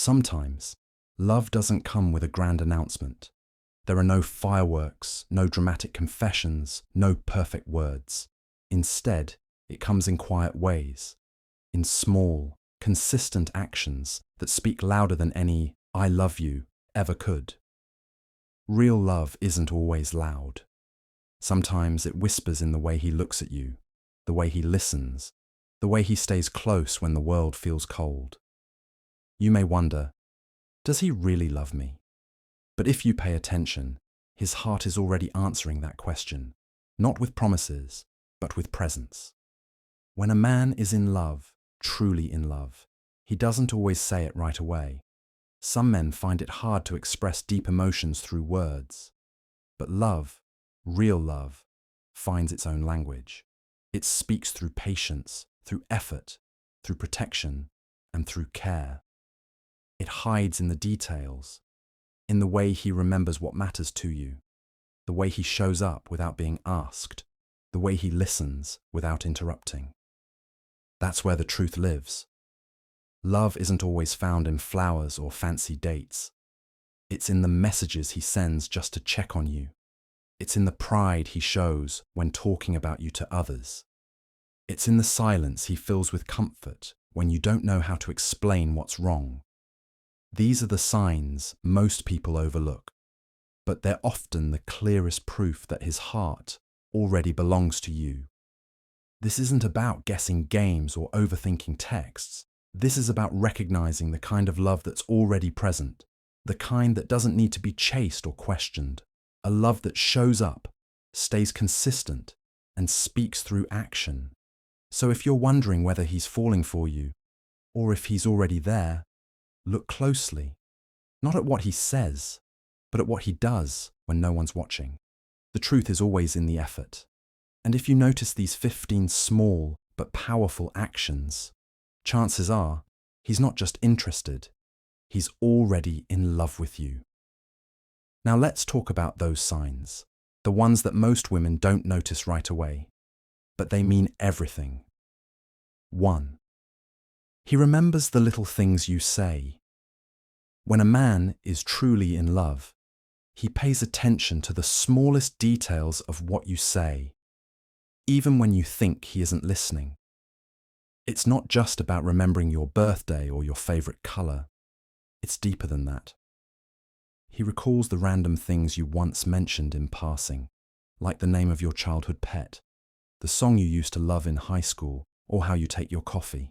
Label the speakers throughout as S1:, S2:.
S1: Sometimes, love doesn't come with a grand announcement. There are no fireworks, no dramatic confessions, no perfect words. Instead, it comes in quiet ways, in small, consistent actions that speak louder than any "I love you" ever could. Real love isn't always loud. Sometimes it whispers in the way he looks at you, the way he listens, the way he stays close when the world feels cold. You may wonder, does he really love me? But if you pay attention, his heart is already answering that question, not with promises, but with presence. When a man is in love, truly in love, he doesn't always say it right away. Some men find it hard to express deep emotions through words. But love, real love, finds its own language. It speaks through patience, through effort, through protection, and through care. It hides in the details, in the way he remembers what matters to you, the way he shows up without being asked, the way he listens without interrupting. That's where the truth lives. Love isn't always found in flowers or fancy dates. It's in the messages he sends just to check on you. It's in the pride he shows when talking about you to others. It's in the silence he fills with comfort when you don't know how to explain what's wrong. These are the signs most people overlook, but they're often the clearest proof that his heart already belongs to you. This isn't about guessing games or overthinking texts. This is about recognizing the kind of love that's already present, the kind that doesn't need to be chased or questioned, a love that shows up, stays consistent, and speaks through action. So if you're wondering whether he's falling for you, or if he's already there, look closely, not at what he says, but at what he does when no one's watching. The truth is always in the effort. And if you notice these 15 small but powerful actions, chances are he's not just interested, he's already in love with you. Now let's talk about those signs, the ones that most women don't notice right away, but they mean everything. 1. He remembers the little things you say. When a man is truly in love, he pays attention to the smallest details of what you say, even when you think he isn't listening. It's not just about remembering your birthday or your favorite color. It's deeper than that. He recalls the random things you once mentioned in passing, like the name of your childhood pet, the song you used to love in high school, or how you take your coffee.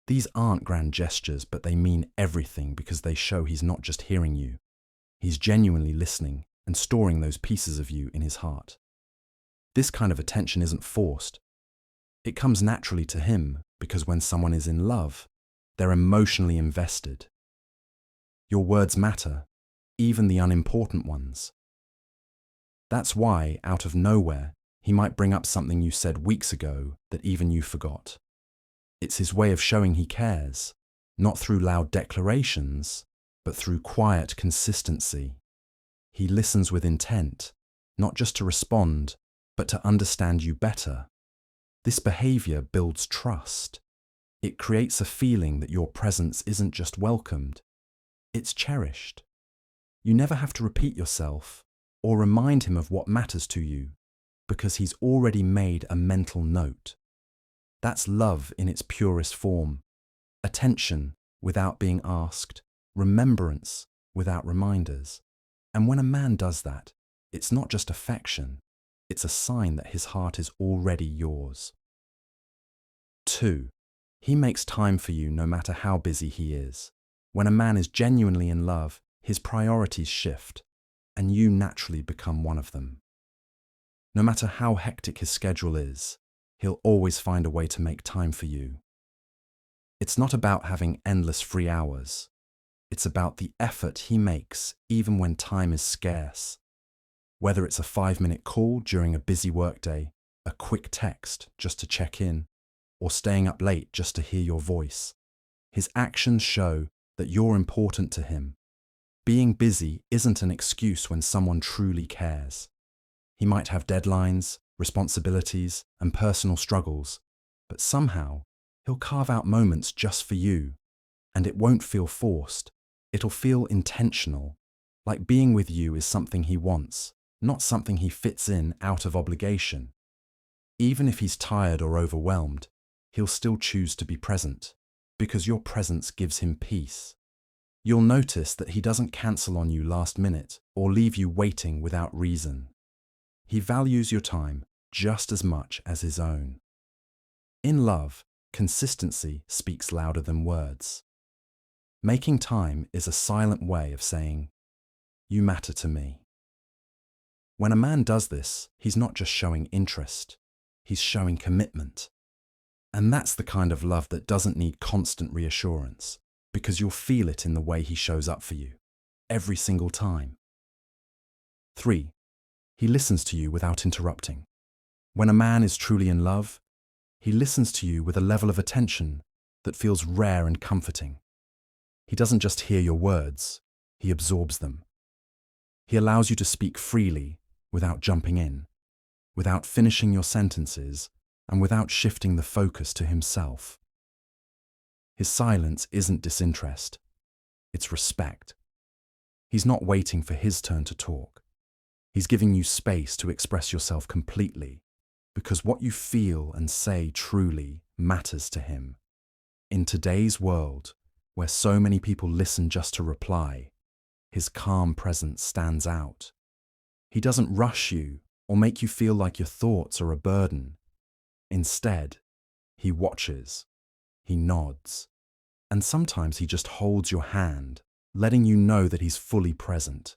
S1: These aren't grand gestures, but they mean everything because they show he's not just hearing you. He's genuinely listening and storing those pieces of you in his heart. This kind of attention isn't forced. It comes naturally to him because when someone is in love, they're emotionally invested. Your words matter, even the unimportant ones. That's why, out of nowhere, he might bring up something you said weeks ago that even you forgot. It's his way of showing he cares, not through loud declarations, but through quiet consistency. He listens with intent, not just to respond, but to understand you better. This behavior builds trust. It creates a feeling that your presence isn't just welcomed, it's cherished. You never have to repeat yourself or remind him of what matters to you, because he's already made a mental note. That's love in its purest form. Attention without being asked, remembrance without reminders. And when a man does that, it's not just affection, it's a sign that his heart is already yours. 2. He makes time for you no matter how busy he is. When a man is genuinely in love, his priorities shift, and you naturally become one of them. No matter how hectic his schedule is, he'll always find a way to make time for you. It's not about having endless free hours. It's about the effort he makes even when time is scarce. Whether it's a 5-minute call during a busy workday, a quick text just to check in, or staying up late just to hear your voice, his actions show that you're important to him. Being busy isn't an excuse when someone truly cares. He might have deadlines, responsibilities, and personal struggles, but somehow he'll carve out moments just for you. And it won't feel forced. It'll feel intentional, like being with you is something he wants, not something he fits in out of obligation. Even if he's tired or overwhelmed, he'll still choose to be present, because your presence gives him peace. You'll notice that he doesn't cancel on you last minute or leave you waiting without reason. He values your time just as much as his own. In love, consistency speaks louder than words. Making time is a silent way of saying, "You matter to me." When a man does this, he's not just showing interest, he's showing commitment. And that's the kind of love that doesn't need constant reassurance, because you'll feel it in the way he shows up for you, every single time. 3. He listens to you without interrupting. When a man is truly in love, he listens to you with a level of attention that feels rare and comforting. He doesn't just hear your words, he absorbs them. He allows you to speak freely without jumping in, without finishing your sentences, and without shifting the focus to himself. His silence isn't disinterest, it's respect. He's not waiting for his turn to talk. He's giving you space to express yourself completely, because what you feel and say truly matters to him. In today's world, where so many people listen just to reply, his calm presence stands out. He doesn't rush you or make you feel like your thoughts are a burden. Instead, he watches, he nods, and sometimes he just holds your hand, letting you know that he's fully present.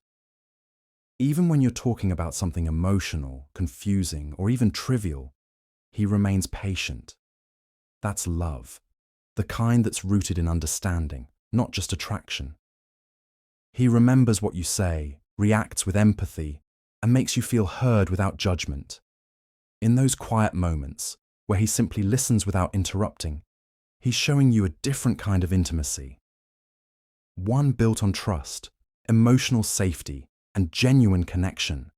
S1: Even when you're talking about something emotional, confusing, or even trivial, he remains patient. That's love, the kind that's rooted in understanding, not just attraction. He remembers what you say, reacts with empathy, and makes you feel heard without judgment. In those quiet moments, where he simply listens without interrupting, he's showing you a different kind of intimacy. One built on trust, emotional safety, and genuine connection.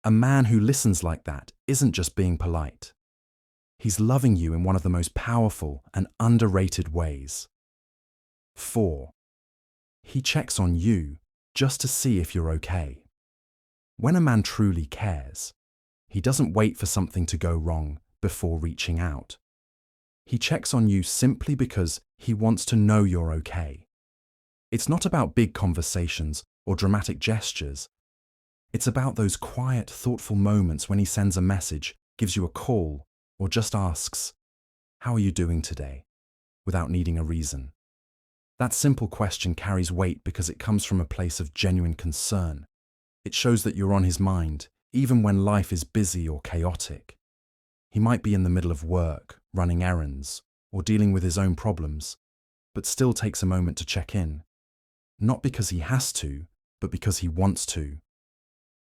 S1: A man who listens like that isn't just being polite. He's loving you in one of the most powerful and underrated ways. 4. He checks on you just to see if you're okay. When a man truly cares, he doesn't wait for something to go wrong before reaching out. He checks on you simply because he wants to know you're okay. It's not about big conversations or dramatic gestures. It's about those quiet, thoughtful moments when he sends a message, gives you a call, or just asks, "How are you doing today?" without needing a reason. That simple question carries weight because it comes from a place of genuine concern. It shows that you're on his mind, even when life is busy or chaotic. He might be in the middle of work, running errands, or dealing with his own problems, but still takes a moment to check in. Not because he has to, but because he wants to.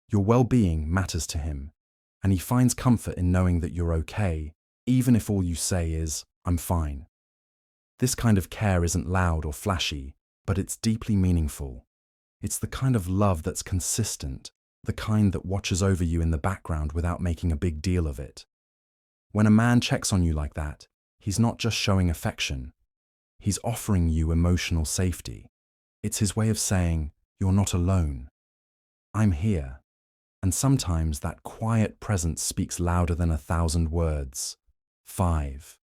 S1: Your well-being matters to him, and he finds comfort in knowing that you're okay, even if all you say is, "I'm fine." This kind of care isn't loud or flashy, but it's deeply meaningful. It's the kind of love that's consistent, the kind that watches over you in the background without making a big deal of it. When a man checks on you like that, he's not just showing affection, he's offering you emotional safety. It's his way of saying, "You're not alone. I'm here." And sometimes that quiet presence speaks louder than 1,000 words. 5.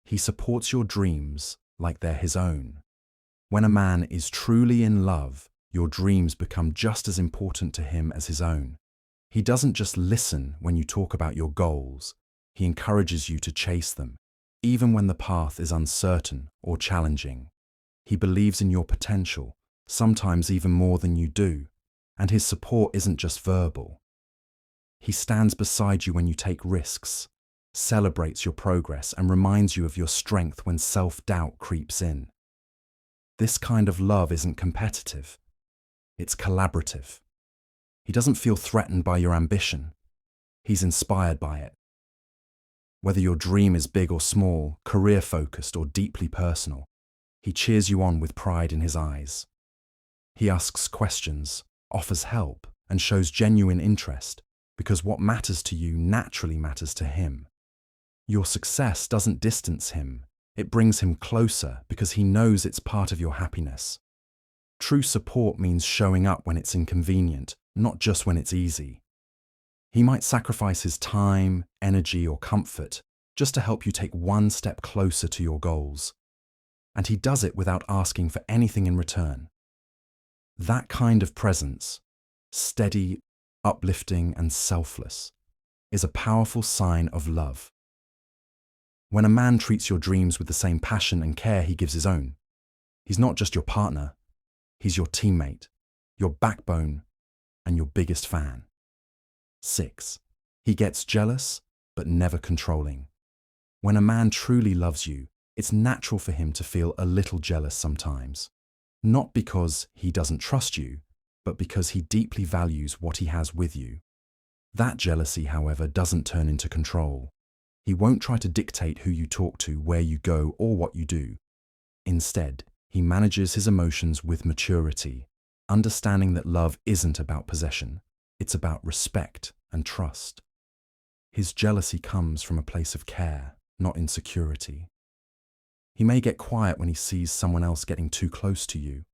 S1: He supports your dreams like they're his own. When a man is truly in love, your dreams become just as important to him as his own. He doesn't just listen when you talk about your goals, he encourages you to chase them, even when the path is uncertain or challenging. He believes in your potential, sometimes even more than you do, and his support isn't just verbal. He stands beside you when you take risks, celebrates your progress, and reminds you of your strength when self-doubt creeps in. This kind of love isn't competitive, it's collaborative. He doesn't feel threatened by your ambition, he's inspired by it. Whether your dream is big or small, career-focused or deeply personal, he cheers you on with pride in his eyes. He asks questions, offers help, and shows genuine interest, because what matters to you naturally matters to him. Your success doesn't distance him, It brings him closer because he knows it's part of your happiness. True support means showing up when it's inconvenient, not just when it's easy. He might sacrifice his time, energy, or comfort just to help you take one step closer to your goals. And he does it without asking for anything in return. That kind of presence, steady, uplifting, and selfless, is a powerful sign of love. When a man treats your dreams with the same passion and care he gives his own, he's not just your partner, he's your teammate, your backbone, and your biggest fan. 6. He gets jealous, but never controlling. When a man truly loves you, it's natural for him to feel a little jealous sometimes. Not because he doesn't trust you, but because he deeply values what he has with you. That jealousy, however, doesn't turn into control. He won't try to dictate who you talk to, where you go, or what you do. Instead, he manages his emotions with maturity, understanding that love isn't about possession, it's about respect and trust. His jealousy comes from a place of care, not insecurity. He may get quiet when he sees someone else getting too close to you,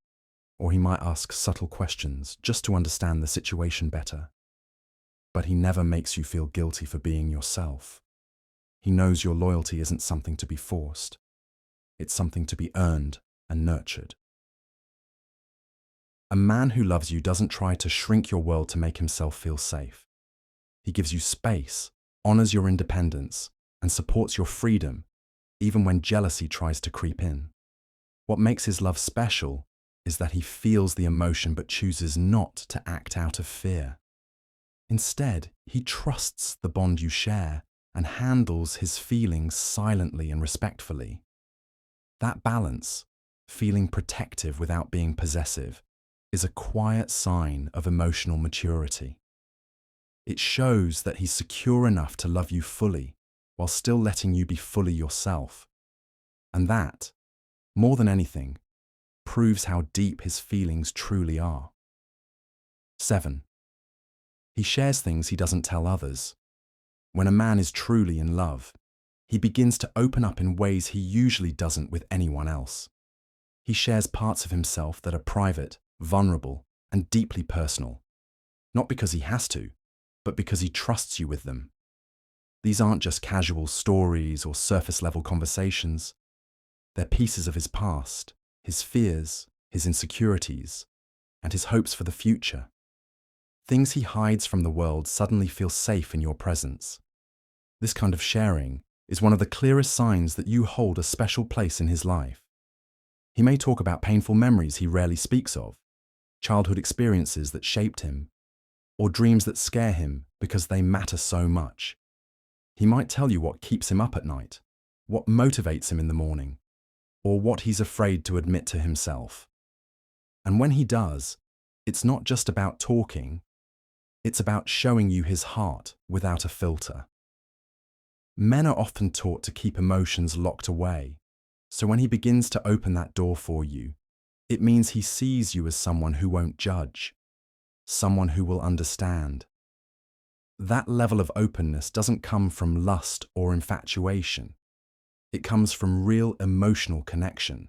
S1: or he might ask subtle questions just to understand the situation better. But he never makes you feel guilty for being yourself. He knows your loyalty isn't something to be forced. It's something to be earned and nurtured. A man who loves you doesn't try to shrink your world to make himself feel safe. He gives you space, honors your independence, and supports your freedom, even when jealousy tries to creep in. What makes his love special is that he feels the emotion but chooses not to act out of fear. Instead, he trusts the bond you share and handles his feelings silently and respectfully. That balance, feeling protective without being possessive, is a quiet sign of emotional maturity. It shows that he's secure enough to love you fully while still letting you be fully yourself. And that, more than anything, proves how deep his feelings truly are. 7. He shares things he doesn't tell others. When a man is truly in love, he begins to open up in ways he usually doesn't with anyone else. He shares parts of himself that are private, vulnerable, and deeply personal, not because he has to, but because he trusts you with them. These aren't just casual stories or surface-level conversations. They're pieces of his past, his fears, his insecurities, and his hopes for the future. Things he hides from the world suddenly feel safe in your presence. This kind of sharing is one of the clearest signs that you hold a special place in his life. He may talk about painful memories he rarely speaks of, childhood experiences that shaped him, or dreams that scare him because they matter so much. He might tell you what keeps him up at night, what motivates him in the morning, or what he's afraid to admit to himself. And when he does, it's not just about talking, it's about showing you his heart without a filter. Men are often taught to keep emotions locked away, so when he begins to open that door for you, it means he sees you as someone who won't judge, someone who will understand. That level of openness doesn't come from lust or infatuation. It comes from real emotional connection.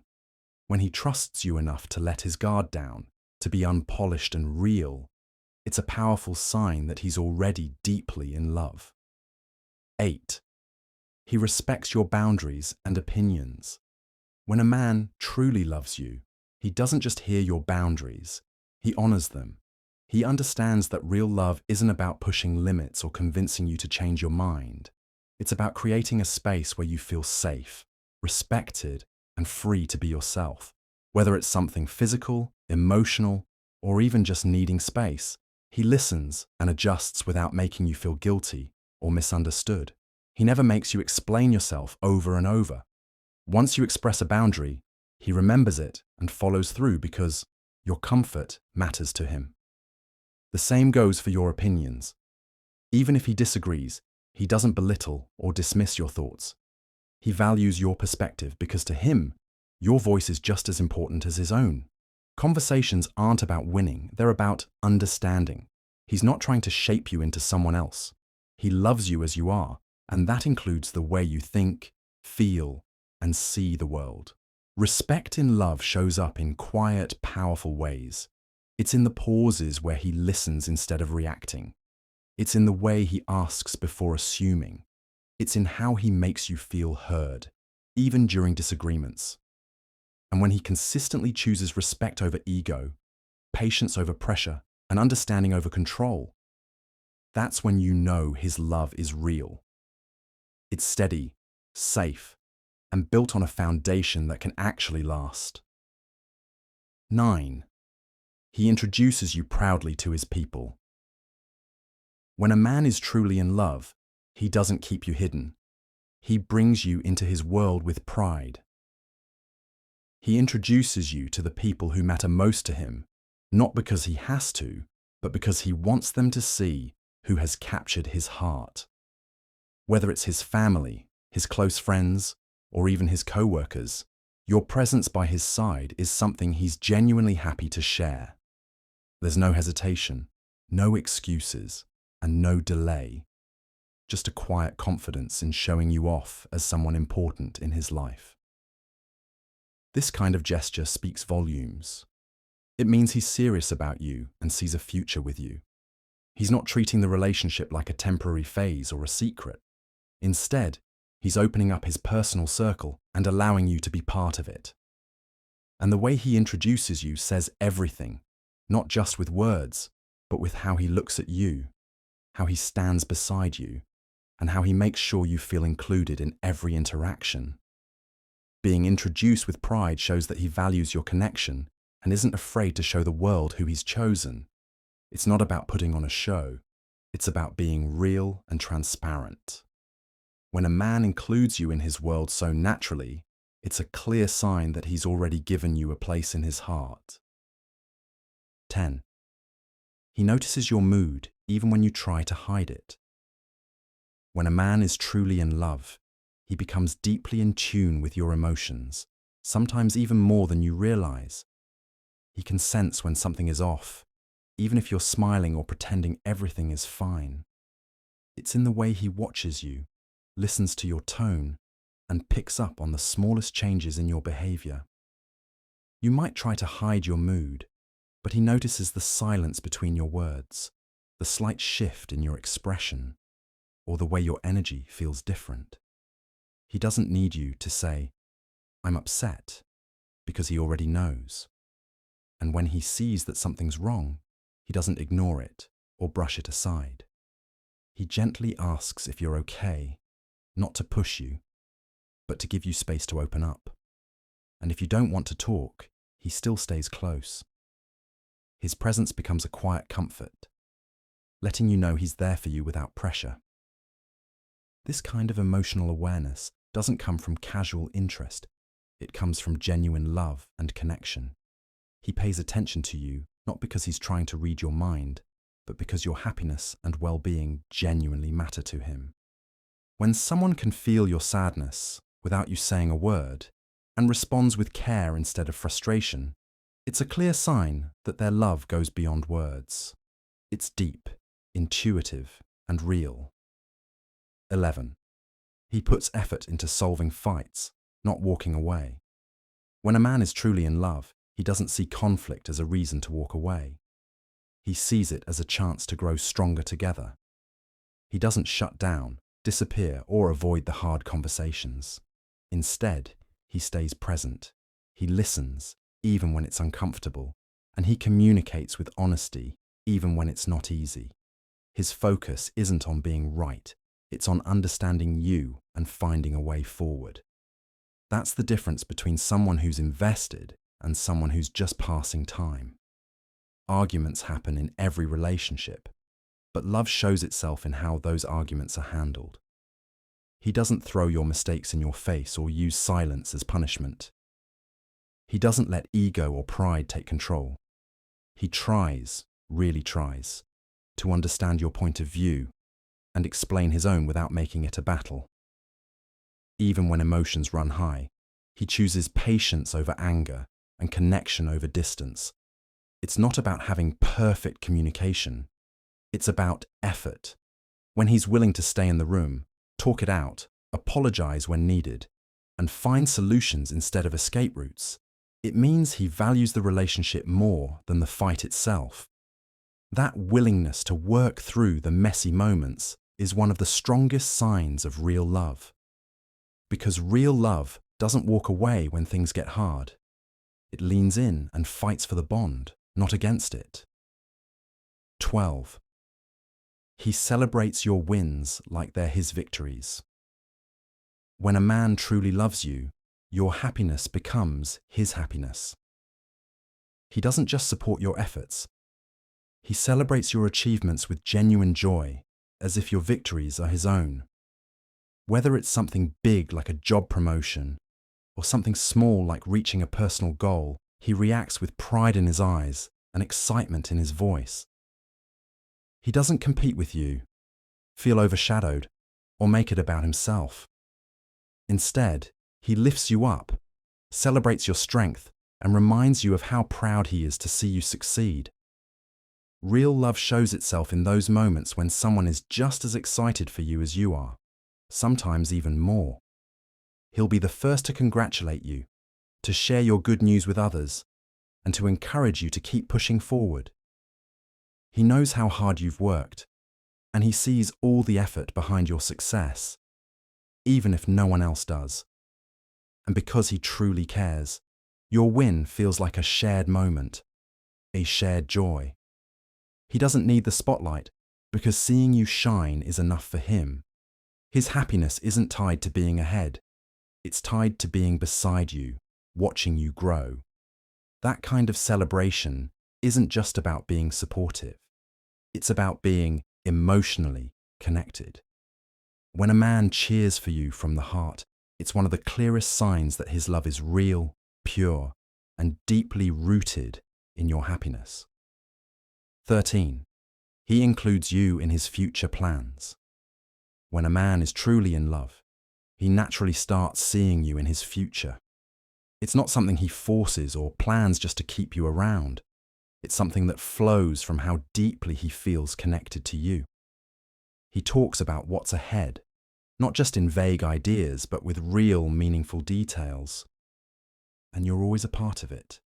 S1: When he trusts you enough to let his guard down, to be unpolished and real, it's a powerful sign that he's already deeply in love. 8. He respects your boundaries and opinions. When a man truly loves you, he doesn't just hear your boundaries, he honors them. He understands that real love isn't about pushing limits or convincing you to change your mind. It's about creating a space where you feel safe, respected, and free to be yourself. Whether it's something physical, emotional, or even just needing space, he listens and adjusts without making you feel guilty or misunderstood. He never makes you explain yourself over and over. Once you express a boundary, he remembers it and follows through because your comfort matters to him. The same goes for your opinions. Even if he disagrees, he doesn't belittle or dismiss your thoughts. He values your perspective because to him, your voice is just as important as his own. Conversations aren't about winning, they're about understanding. He's not trying to shape you into someone else. He loves you as you are, and that includes the way you think, feel, and see the world. Respect in love shows up in quiet, powerful ways. It's in the pauses where he listens instead of reacting. It's in the way he asks before assuming. It's in how he makes you feel heard, even during disagreements. And when he consistently chooses respect over ego, patience over pressure, and understanding over control, that's when you know his love is real. It's steady, safe, and built on a foundation that can actually last. 9. He introduces you proudly to his people. When a man is truly in love, he doesn't keep you hidden. He brings you into his world with pride. He introduces you to the people who matter most to him, not because he has to, but because he wants them to see who has captured his heart. Whether it's his family, his close friends, or even his co-workers, your presence by his side is something he's genuinely happy to share. There's no hesitation, no excuses, and no delay. Just a quiet confidence in showing you off as someone important in his life. This kind of gesture speaks volumes. It means he's serious about you and sees a future with you. He's not treating the relationship like a temporary phase or a secret. Instead, he's opening up his personal circle and allowing you to be part of it. And the way he introduces you says everything, not just with words, but with how he looks at you, how he stands beside you, and how he makes sure you feel included in every interaction. Being introduced with pride shows that he values your connection and isn't afraid to show the world who he's chosen. It's not about putting on a show. It's about being real and transparent. When a man includes you in his world so naturally, it's a clear sign that he's already given you a place in his heart. 10. He notices your mood even when you try to hide it. When a man is truly in love, he becomes deeply in tune with your emotions, sometimes even more than you realize. He can sense when something is off, even if you're smiling or pretending everything is fine. It's in the way he watches you, listens to your tone, and picks up on the smallest changes in your behavior. You might try to hide your mood, but he notices the silence between your words, the slight shift in your expression, or the way your energy feels different. He doesn't need you to say, "I'm upset," because he already knows. And when he sees that something's wrong, he doesn't ignore it or brush it aside. He gently asks if you're okay, not to push you, but to give you space to open up. And if you don't want to talk, he still stays close. His presence becomes a quiet comfort, letting you know he's there for you without pressure. This kind of emotional awareness doesn't come from casual interest. It comes from genuine love and connection. He pays attention to you, not because he's trying to read your mind, but because your happiness and well-being genuinely matter to him. When someone can feel your sadness without you saying a word, and responds with care instead of frustration, it's a clear sign that their love goes beyond words. It's deep, intuitive, and real. 11. He puts effort into solving fights, not walking away. When a man is truly in love, he doesn't see conflict as a reason to walk away. He sees it as a chance to grow stronger together. He doesn't shut down, disappear, or avoid the hard conversations. Instead, he stays present. He listens, even when it's uncomfortable, and he communicates with honesty, even when it's not easy. His focus isn't on being right. It's on understanding you and finding a way forward. That's the difference between someone who's invested and someone who's just passing time. Arguments happen in every relationship, but love shows itself in how those arguments are handled. He doesn't throw your mistakes in your face or use silence as punishment. He doesn't let ego or pride take control. He tries, really tries, to understand your point of view and explain his own without making it a battle. Even when emotions run high, he chooses patience over anger and connection over distance. It's not about having perfect communication. It's about effort. When he's willing to stay in the room, talk it out, apologize when needed, and find solutions instead of escape routes, it means he values the relationship more than the fight itself. That willingness to work through the messy moments is one of the strongest signs of real love. Because real love doesn't walk away when things get hard. It leans in and fights for the bond, not against it. 12. He celebrates your wins like they're his victories. When a man truly loves you, your happiness becomes his happiness. He doesn't just support your efforts. He celebrates your achievements with genuine joy, as if your victories are his own. Whether it's something big like a job promotion, or something small like reaching a personal goal, he reacts with pride in his eyes and excitement in his voice. He doesn't compete with you, feel overshadowed, or make it about himself. Instead, he lifts you up, celebrates your strength, and reminds you of how proud he is to see you succeed. Real love shows itself in those moments when someone is just as excited for you as you are, sometimes even more. He'll be the first to congratulate you, to share your good news with others, and to encourage you to keep pushing forward. He knows how hard you've worked, and he sees all the effort behind your success, even if no one else does. And because he truly cares, your win feels like a shared moment, a shared joy. He doesn't need the spotlight, because seeing you shine is enough for him. His happiness isn't tied to being ahead. It's tied to being beside you, watching you grow. That kind of celebration isn't just about being supportive. It's about being emotionally connected. When a man cheers for you from the heart, it's one of the clearest signs that his love is real, pure, and deeply rooted in your happiness. 13. He includes you in his future plans. When a man is truly in love, he naturally starts seeing you in his future. It's not something he forces or plans just to keep you around. It's something that flows from how deeply he feels connected to you. He talks about what's ahead, not just in vague ideas, but with real, meaningful details. And you're always a part of it.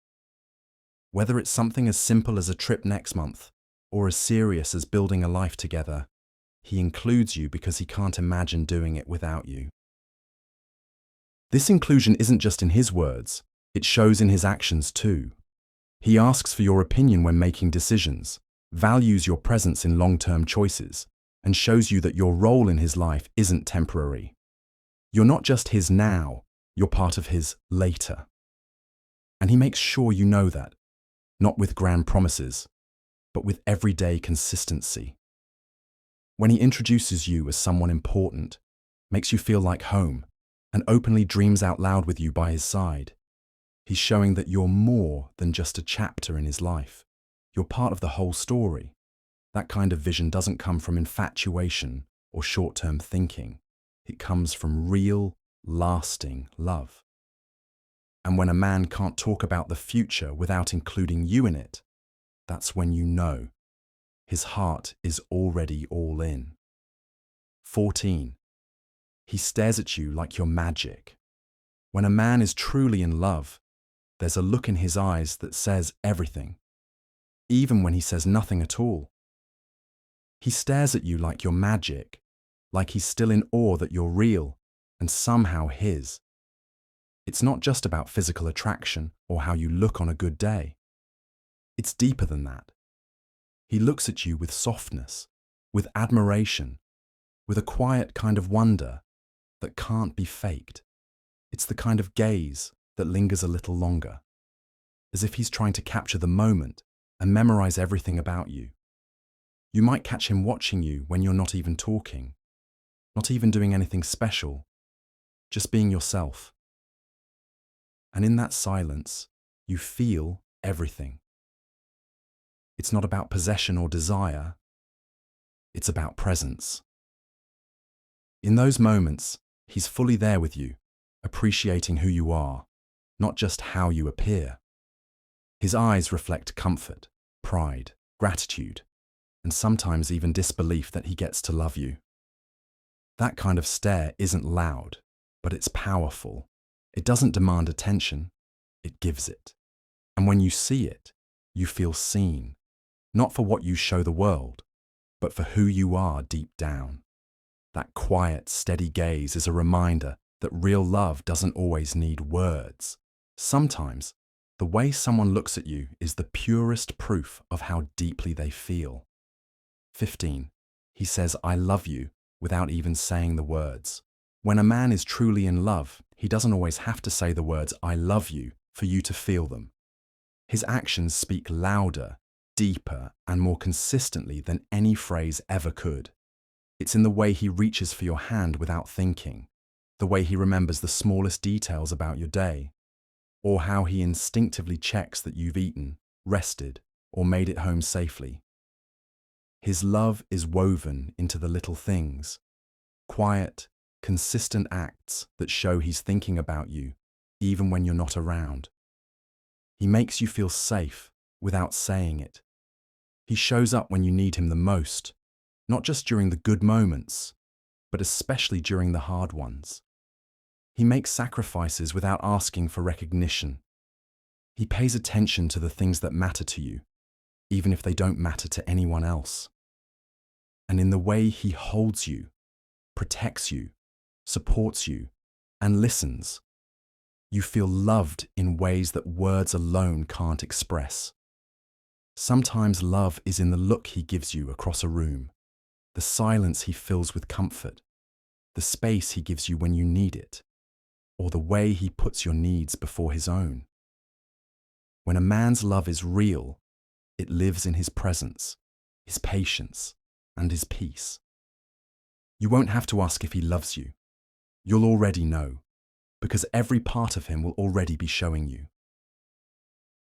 S1: Whether it's something as simple as a trip next month, or as serious as building a life together, he includes you because he can't imagine doing it without you. This inclusion isn't just in his words, it shows in his actions too. He asks for your opinion when making decisions, values your presence in long-term choices, and shows you that your role in his life isn't temporary. You're not just his now, you're part of his later. And he makes sure you know that, not with grand promises, but with everyday consistency. When he introduces you as someone important, makes you feel like home, and openly dreams out loud with you by his side, he's showing that you're more than just a chapter in his life. You're part of the whole story. That kind of vision doesn't come from infatuation or short-term thinking. It comes from real, lasting love. And when a man can't talk about the future without including you in it, that's when you know his heart is already all in. 14. He stares at you like you're magic. When a man is truly in love, there's a look in his eyes that says everything, even when he says nothing at all. He stares at you like you're magic, like he's still in awe that you're real and somehow his. It's not just about physical attraction or how you look on a good day. It's deeper than that. He looks at you with softness, with admiration, with a quiet kind of wonder that can't be faked. It's the kind of gaze that lingers a little longer, as if he's trying to capture the moment and memorize everything about you. You might catch him watching you when you're not even talking, not even doing anything special, just being yourself. And in that silence, you feel everything. It's not about possession or desire, it's about presence. In those moments, he's fully there with you, appreciating who you are, not just how you appear. His eyes reflect comfort, pride, gratitude, and sometimes even disbelief that he gets to love you. That kind of stare isn't loud, but it's powerful. It doesn't demand attention, it gives it. And when you see it, you feel seen, not for what you show the world, but for who you are deep down. That quiet, steady gaze is a reminder that real love doesn't always need words. Sometimes, the way someone looks at you is the purest proof of how deeply they feel. 15. He says, "I love you," without even saying the words. When a man is truly in love, he doesn't always have to say the words, "I love you," for you to feel them. His actions speak louder, deeper, and more consistently than any phrase ever could. It's in the way he reaches for your hand without thinking, the way he remembers the smallest details about your day, or how he instinctively checks that you've eaten, rested, or made it home safely. His love is woven into the little things, quiet, consistent acts that show he's thinking about you, even when you're not around. He makes you feel safe without saying it. He shows up when you need him the most, not just during the good moments, but especially during the hard ones. He makes sacrifices without asking for recognition. He pays attention to the things that matter to you, even if they don't matter to anyone else. And in the way he holds you, protects you, supports you, and listens, you feel loved in ways that words alone can't express. Sometimes love is in the look he gives you across a room, the silence he fills with comfort, the space he gives you when you need it, or the way he puts your needs before his own. When a man's love is real, it lives in his presence, his patience, and his peace. You won't have to ask if he loves you. You'll already know, because every part of him will already be showing you.